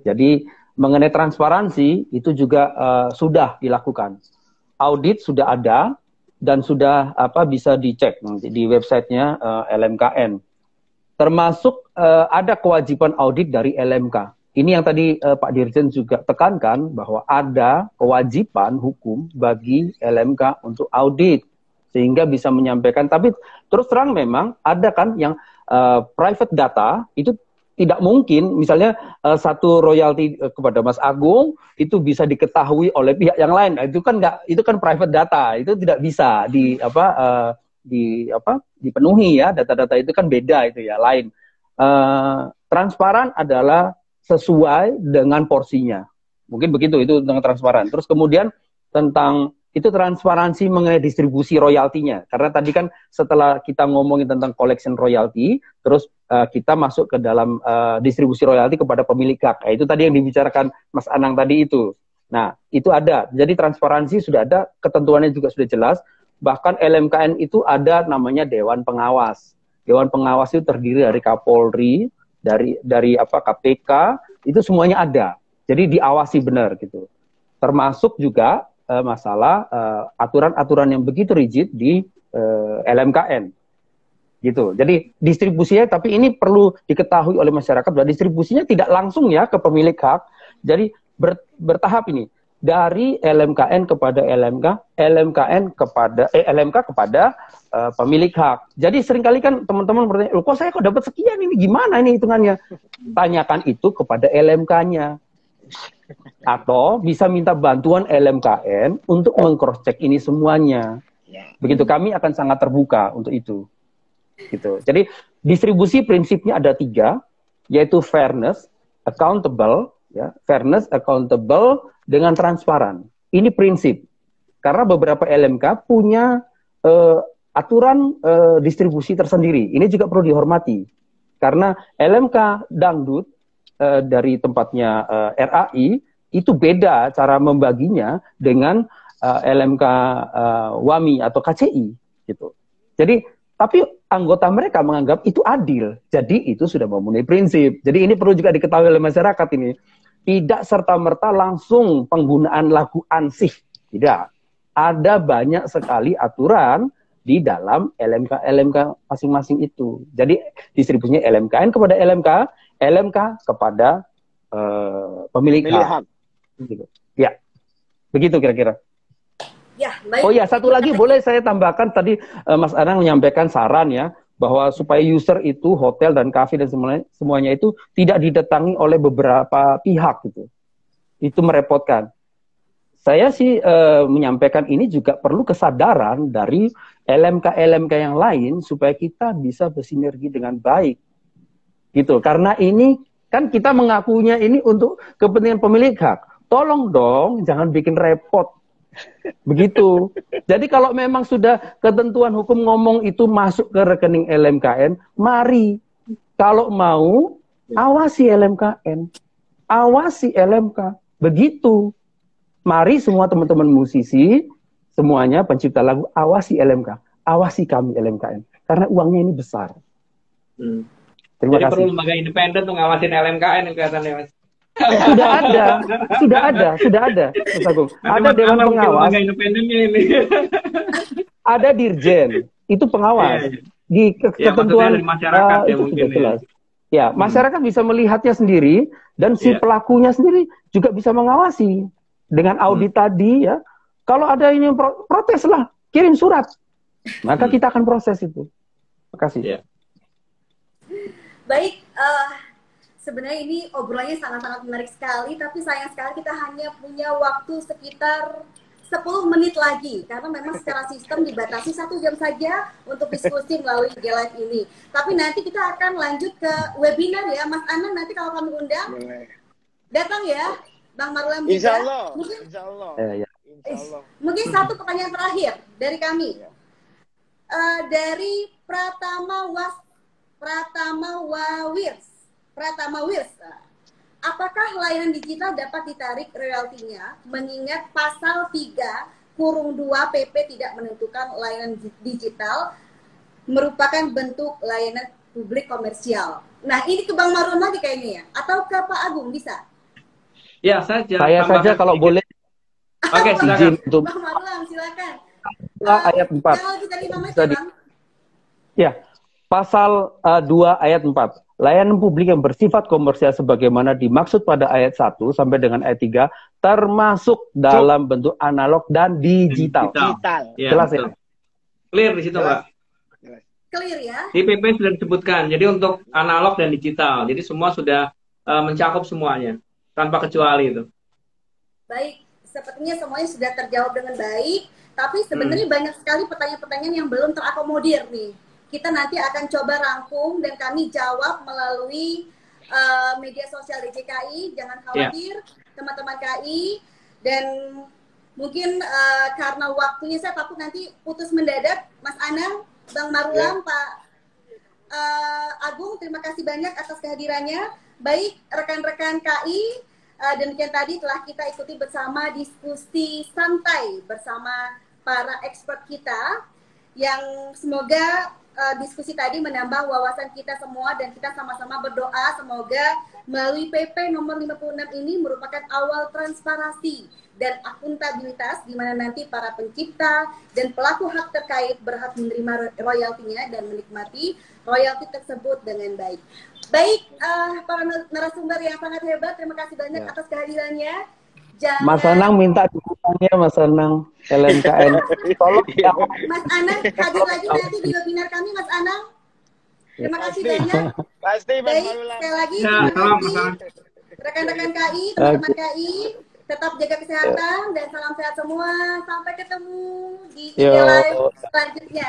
Jadi mengenai transparansi itu juga sudah dilakukan. Audit sudah ada dan sudah bisa dicek nanti di websitenya LMKN. Termasuk ada kewajiban audit dari LMK. Ini yang tadi Pak Dirjen juga tekankan bahwa ada kewajiban hukum bagi LMK untuk audit sehingga bisa menyampaikan. Tapi terus terang memang ada kan yang private data itu tidak mungkin, misalnya satu royalti kepada Mas Agung itu bisa diketahui oleh pihak yang lain. Nah, itu kan private data, itu tidak bisa dipenuhi ya, data-data itu kan beda itu ya, lain. Transparan adalah sesuai dengan porsinya. Mungkin begitu, itu tentang transparan. Terus kemudian tentang itu transparansi mengenai distribusi royaltinya. Karena tadi kan setelah kita ngomongin tentang collection royalty, terus kita masuk ke dalam distribusi royalti kepada pemilik hak. Nah, itu tadi yang dibicarakan Mas Anang tadi itu. Nah, itu ada. Jadi transparansi sudah ada, ketentuannya juga sudah jelas. Bahkan LMKN itu ada namanya Dewan Pengawas. Dewan Pengawas itu terdiri dari Kapolri, dari KPK, itu semuanya ada. Jadi diawasi benar gitu. Termasuk juga masalah aturan-aturan yang begitu rigid di LMKN. Gitu. Jadi distribusinya, tapi ini perlu diketahui oleh masyarakat bahwa distribusinya tidak langsung ya ke pemilik hak. Jadi bertahap ini. Dari LMKN kepada LMK, LMK kepada pemilik hak. Jadi seringkali kan teman-teman bertanya, kok saya dapat sekian ini, gimana ini hitungannya? Tanyakan itu kepada LMK-nya. Atau bisa minta bantuan LMKN untuk meng-cross-check ini semuanya. Begitu, kami akan sangat terbuka untuk itu. Gitu. Jadi distribusi prinsipnya ada 3, yaitu fairness, accountable, ya, fairness, accountable, dengan transparan. Ini prinsip. Karena beberapa LMK punya aturan distribusi tersendiri. Ini juga perlu dihormati. Karena LMK Dangdut dari tempatnya RAI itu beda cara membaginya dengan LMK WAMI atau KCI gitu. Jadi tapi anggota mereka menganggap itu adil. Jadi itu sudah memenuhi prinsip. Jadi ini perlu juga diketahui oleh masyarakat ini. Tidak serta-merta langsung penggunaan lagu ansih. Tidak. Ada banyak sekali aturan di dalam LMK masing-masing itu. Jadi distribusinya LMKN kepada LMK kepada pemilik hak. Gitu. Ya, begitu kira-kira. Ya, baik. Oh ya, satu lagi boleh saya tambahkan, tadi Mas Anang menyampaikan saran ya, bahwa supaya user itu, hotel dan kafe dan semuanya itu tidak didatangi oleh beberapa pihak gitu. Itu merepotkan. Saya sih menyampaikan ini juga perlu kesadaran dari LMK yang lain supaya kita bisa bersinergi dengan baik. Gitu. Karena ini kan kita mengakunya ini untuk kepentingan pemilik hak. Tolong dong jangan bikin repot. Begitu. Jadi kalau memang sudah ketentuan hukum ngomong itu masuk ke rekening LMKN, mari kalau mau awasi LMKN, awasi LMK. Begitu. Mari semua teman-teman musisi, semuanya pencipta lagu, awasi LMK, awasi kami LMKN, karena uangnya ini besar. Terima Jadi kasih. perlu lembaga independen untuk ngawasin LMKN yang kelihatannya, Mas. Sudah ada, Mas Agung. Ada dewan pengawas, ini. ada dirjen, itu pengawas. Iya. Di ketentuan dari masyarakat ya itu mungkin sudah jelas. Ya, masyarakat bisa melihatnya sendiri dan si pelakunya sendiri juga bisa mengawasi dengan audit tadi ya. Kalau ada ini protes lah, kirim surat, maka kita akan proses itu. Terima kasih. Iya. Baik, sebenarnya ini obrolannya sangat-sangat menarik sekali, tapi sayang sekali kita hanya punya waktu sekitar 10 menit lagi, karena memang secara sistem dibatasi 1 jam saja untuk diskusi melalui IG Live ini. Tapi nanti kita akan lanjut ke webinar ya, Mas Anang, nanti kalau kami undang, Datang ya, Bang Marulam juga. Insya Allah. Mungkin, Insya Allah. Ya. Insya Allah. mungkin satu pertanyaan terakhir dari kami. Ya. Dari Pratama Wirs. Apakah layanan digital dapat ditarik royaltinya mengingat pasal 3-2 PP tidak menentukan layanan digital merupakan bentuk layanan publik komersial. Nah, ini ke Bang Marulam lagi kayaknya ya? Atau ke Pak Agung bisa? Ya, Saya saja kalau boleh. Oke, silakan. Izin untuk Bang Marulam, silakan. ayat 4. Kalau kita 5 menit Bisa ya, Bang. Ya, pasal 2 ayat 4. Layanan publik yang bersifat komersial sebagaimana dimaksud pada ayat 1 sampai dengan ayat 3 termasuk dalam bentuk analog dan digital. Digital. Ya, Jelas betul. ya? Clear di situ, Mbak. Clear ya? Di PP sudah disebutkan. Jadi untuk analog dan digital. Jadi semua sudah mencakup semuanya tanpa kecuali itu. Baik, sepertinya semuanya sudah terjawab dengan baik. Tapi sebenarnya banyak sekali pertanyaan-pertanyaan yang belum terakomodir nih. Kita nanti akan coba rangkum dan kami jawab melalui media sosial DJKI. Jangan khawatir, teman-teman KI. Dan mungkin karena waktunya saya takut nanti putus mendadak. Mas Anang, Bang Marulam, Pak Agung, terima kasih banyak atas kehadirannya. Baik, rekan-rekan KI, demikian tadi telah kita ikuti bersama diskusi santai bersama para expert kita yang semoga diskusi tadi menambah wawasan kita semua dan kita sama-sama berdoa semoga melalui PP nomor 56 ini merupakan awal transparansi dan akuntabilitas di mana nanti para pencipta dan pelaku hak terkait berhak menerima royaltinya dan menikmati royalti tersebut dengan baik. Baik, para narasumber yang sangat hebat, terima kasih banyak atas kehadirannya. Mas Anang minta dukungannya, Mas Anang LMKN. Tolong ya. Mas Anang hadir lagi nanti di webinar kami, Mas Anang. Terima kasih banyak. Pasti, Mas Baik, Marulam. sekali lagi Ya, terima salam, kasih salam. rekan-rekan KI, teman-teman KI. Tetap jaga kesehatan dan salam sehat semua. Sampai ketemu di Yo. live selanjutnya.